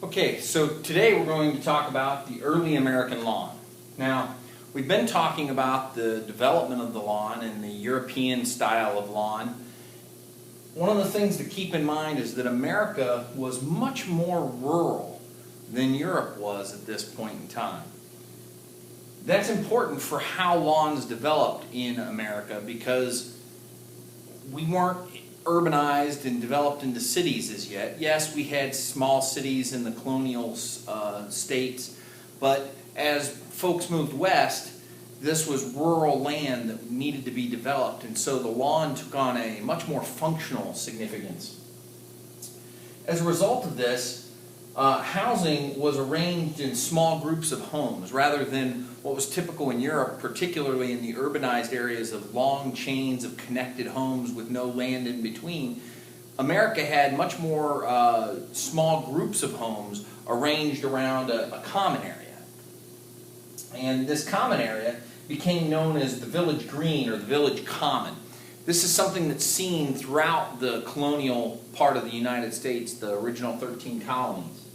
Okay, so today we're going to talk about the early American lawn. Now, we've been talking about the development of the lawn and the European style of lawn. One of the things to keep in mind is that America was much more rural than Europe was at this point in time. That's important for how lawns developed in America because we weren't urbanized and developed into cities as yet. Yes, we had small cities in the colonial states, but as folks moved west, this was rural land that needed to be developed, and so the lawn took on a much more functional significance. As a result of this, housing was arranged in small groups of homes rather than what was typical in Europe, particularly in the urbanized areas of long chains of connected homes with no land in between. America had much more small groups of homes arranged around a common area. And this common area became known as the village green or the village common. This is something that's seen throughout the colonial part of the United States, the original 13 colonies.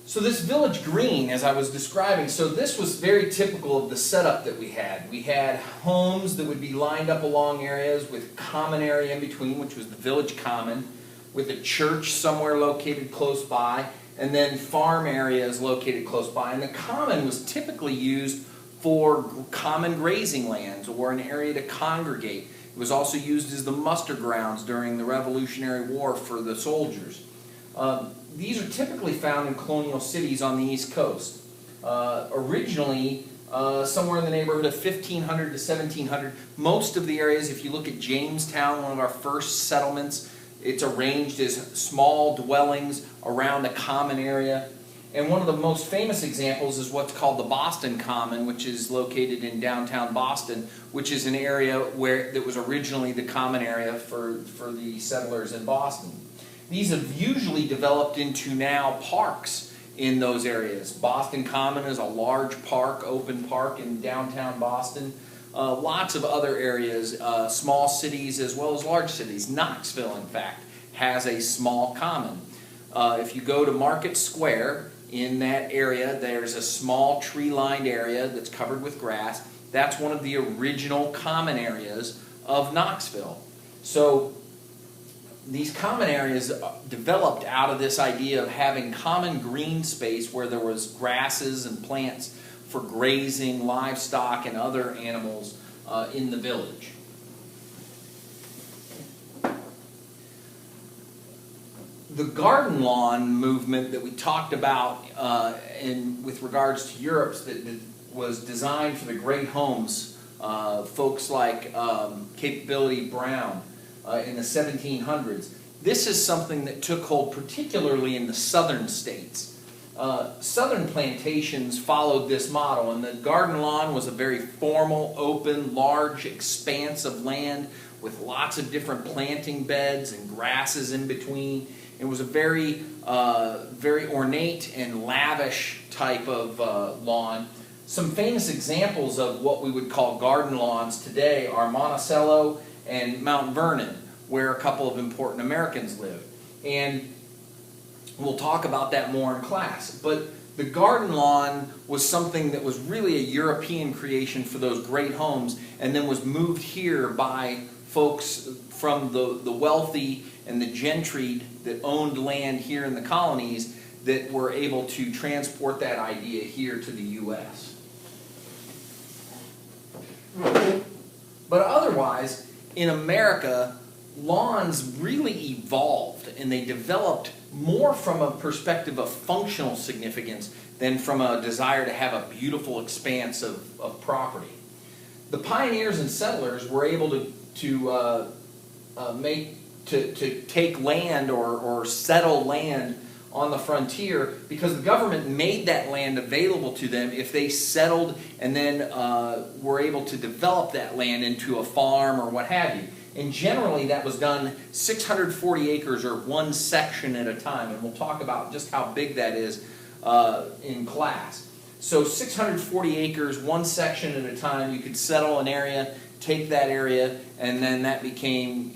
So this village green, as I was describing, so this was very typical of the setup that we had. We had homes that would be lined up along areas with common area in between, which was the village common, with a church somewhere located close by, and then farm areas located close by. And the common was typically used for common grazing lands or an area to congregate. It was also used as the muster grounds during the Revolutionary War for the soldiers. These are typically found in colonial cities on the East Coast. Originally, somewhere in the neighborhood of 1500 to 1700, most of the areas, if you look at Jamestown, one of our first settlements, it's arranged as small dwellings around a common area. And one of the most famous examples is what's called the Boston Common, which is located in downtown Boston, which is an area that was originally the common area for the settlers in Boston. These have usually developed into now parks in those areas. Boston Common is a large park, open park in downtown Boston. Lots of other areas, small cities as well as large cities. Knoxville, in fact, has a small common. If you go to Market Square, in that area, there's a small tree-lined area that's covered with grass. That's one of the original common areas of Knoxville. So these common areas developed out of this idea of having common green space where there was grasses and plants for grazing, livestock, and other animals in the village. The garden lawn movement that we talked about with regards to Europe that was designed for the great homes, folks like Capability Brown in the 1700s. This is something that took hold particularly in the southern states. Southern plantations followed this model, and the garden lawn was a very formal, open, large expanse of land with lots of different planting beds and grasses in between. It was a very ornate and lavish type of lawn. Some famous examples of what we would call garden lawns today are Monticello and Mount Vernon, where a couple of important Americans lived. And we'll talk about that more in class. But the garden lawn was something that was really a European creation for those great homes, and then was moved here by folks from the wealthy and the gentry that owned land here in the colonies that were able to transport that idea here to the U.S. But otherwise, in America, lawns really evolved, and they developed more from a perspective of functional significance than from a desire to have a beautiful expanse of property. The pioneers and settlers were able to take land or settle land on the frontier because the government made that land available to them if they settled and then were able to develop that land into a farm or what have you. And generally that was done 640 acres or one section at a time, and we'll talk about just how big that is in class. So 640 acres, one section at a time, you could settle an area take that area, and then that became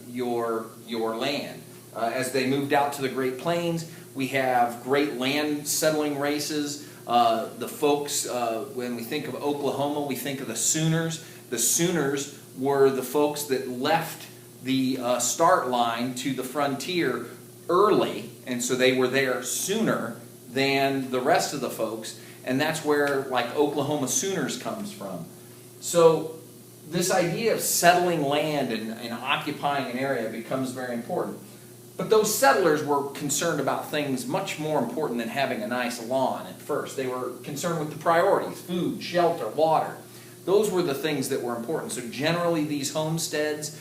your land. As they moved out to the Great Plains, we have great land settling races. The folks, when we think of Oklahoma, we think of the Sooners. The Sooners were the folks that left the start line to the frontier early, and so they were there sooner than the rest of the folks, and that's where like Oklahoma Sooners comes from. So this idea of settling land and occupying an area becomes very important. But those settlers were concerned about things much more important than having a nice lawn at first. They were concerned with the priorities: food, shelter, water. Those were the things that were important. So generally these homesteads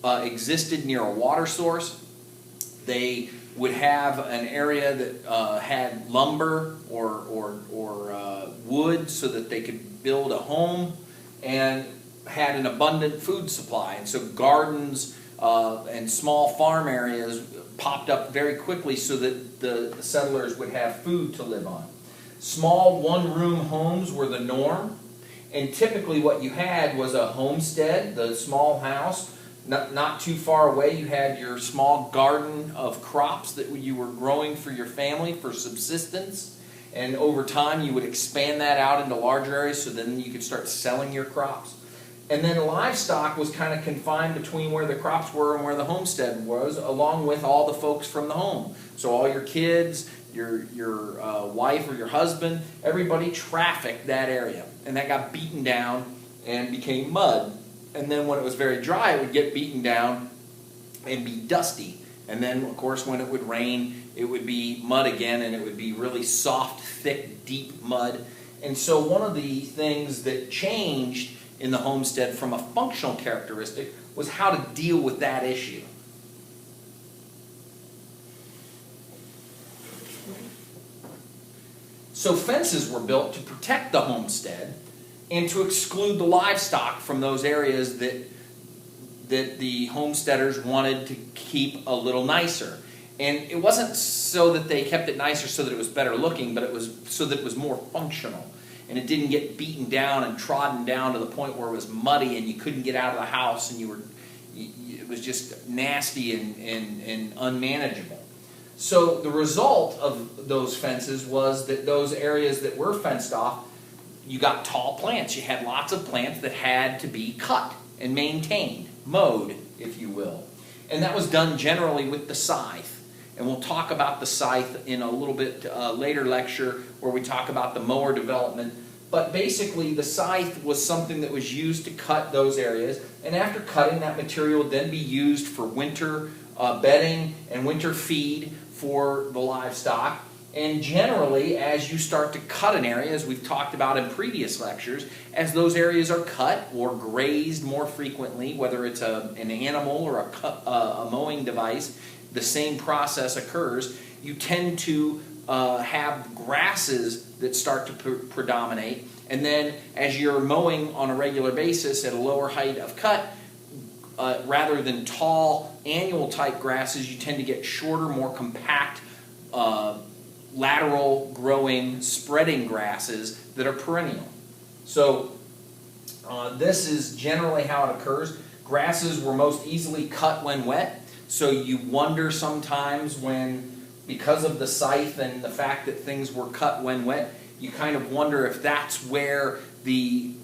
existed near a water source. They would have an area that had lumber or wood so that they could build a home, and had an abundant food supply. And so gardens and small farm areas popped up very quickly so that the settlers would have food to live on. Small one-room homes were the norm, and typically what you had was a homestead, the small house. Not too far away, you had your small garden of crops that you were growing for your family for subsistence. And over time, you would expand that out into larger areas so then you could start selling your crops. And then livestock was kind of confined between where the crops were and where the homestead was, along with all the folks from the home. So all your kids, your wife or your husband, everybody trafficked that area. And that got beaten down and became mud. And then when it was very dry, it would get beaten down and be dusty. And then, of course, when it would rain, it would be mud again, and it would be really soft, thick, deep mud. And so one of the things that changed in the homestead from a functional characteristic was how to deal with that issue. So fences were built to protect the homestead and to exclude the livestock from those areas that the homesteaders wanted to keep a little nicer. And it wasn't so that they kept it nicer so that it was better looking, but it was so that it was more functional. And it didn't get beaten down and trodden down to the point where it was muddy and you couldn't get out of the house, and it was just nasty and unmanageable. So the result of those fences was that those areas that were fenced off, you got tall plants. You had lots of plants that had to be cut and maintained, mowed, if you will. And that was done generally with the scythe. And we'll talk about the scythe in a little bit later lecture where we talk about the mower development. But basically the scythe was something that was used to cut those areas. And after cutting, that material would then be used for winter bedding and winter feed for the livestock. And generally, as you start to cut an area, as we've talked about in previous lectures, as those areas are cut or grazed more frequently, whether it's an animal or a mowing device, the same process occurs. You tend to have grasses that start to predominate. And then as you're mowing on a regular basis at a lower height of cut, rather than tall annual type grasses, you tend to get shorter, more compact, lateral growing, spreading grasses that are perennial. So this is generally how it occurs. Grasses were most easily cut when wet, so you wonder sometimes when, because of the scythe and the fact that things were cut when wet, you kind of wonder if that's where the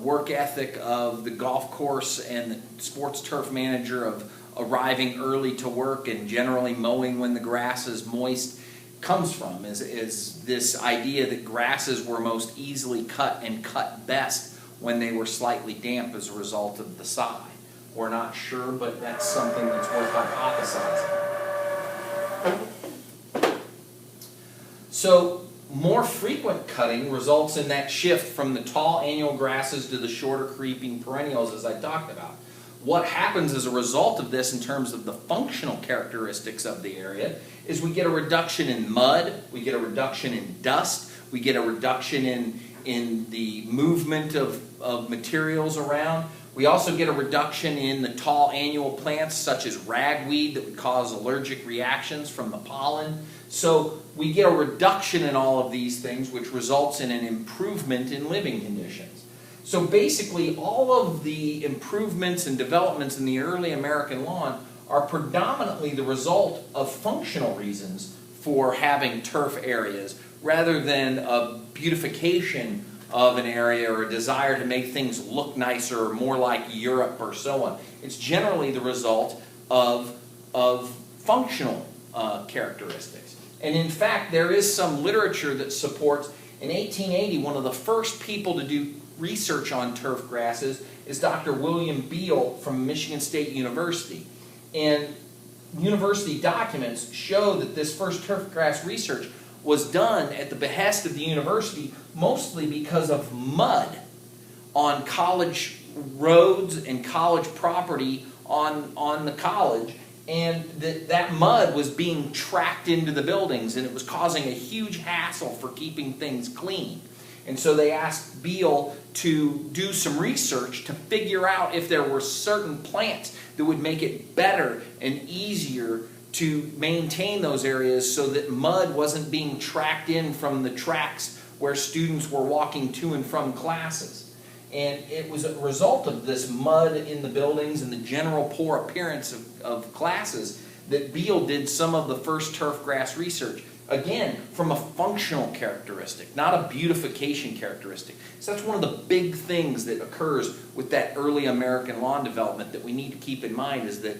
work ethic of the golf course and the sports turf manager of arriving early to work and generally mowing when the grass is moist comes from, is this idea that grasses were most easily cut and cut best when they were slightly damp as a result of the scythe. We're not sure, but that's something that's worth hypothesizing. So more frequent cutting results in that shift from the tall annual grasses to the shorter creeping perennials, as I talked about. What happens as a result of this in terms of the functional characteristics of the area is we get a reduction in mud, we get a reduction in dust, we get a reduction in the movement of materials around. We also get a reduction in the tall annual plants such as ragweed that would cause allergic reactions from the pollen. So we get a reduction in all of these things, which results in an improvement in living conditions. So basically, all of the improvements and developments in the early American lawn are predominantly the result of functional reasons for having turf areas, rather than a beautification of an area or a desire to make things look nicer or more like Europe or so on. It's generally the result of functional characteristics. And in fact, there is some literature that supports, in 1880, one of the first people to do research on turf grasses is Dr. William Beal from Michigan State University. And university documents show that this first turf grass research was done at the behest of the university, mostly because of mud on college roads and college property on the college, and that mud was being tracked into the buildings, and it was causing a huge hassle for keeping things clean. And so they asked Beal to do some research to figure out if there were certain plants that would make it better and easier to maintain those areas so that mud wasn't being tracked in from the tracks where students were walking to and from classes. And it was a result of this mud in the buildings and the general poor appearance of classes that Beal did some of the first turf grass research. Again, from a functional characteristic, not a beautification characteristic. So that's one of the big things that occurs with that early American lawn development that we need to keep in mind, is that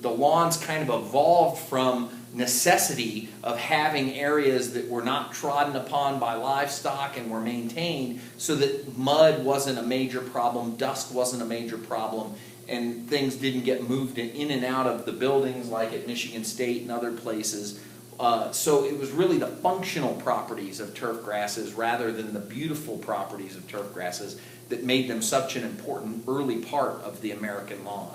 the lawns kind of evolved from necessity of having areas that were not trodden upon by livestock and were maintained so that mud wasn't a major problem, dust wasn't a major problem, and things didn't get moved in and out of the buildings like at Michigan State and other places. So it was really the functional properties of turf grasses rather than the beautiful properties of turf grasses that made them such an important early part of the American lawn.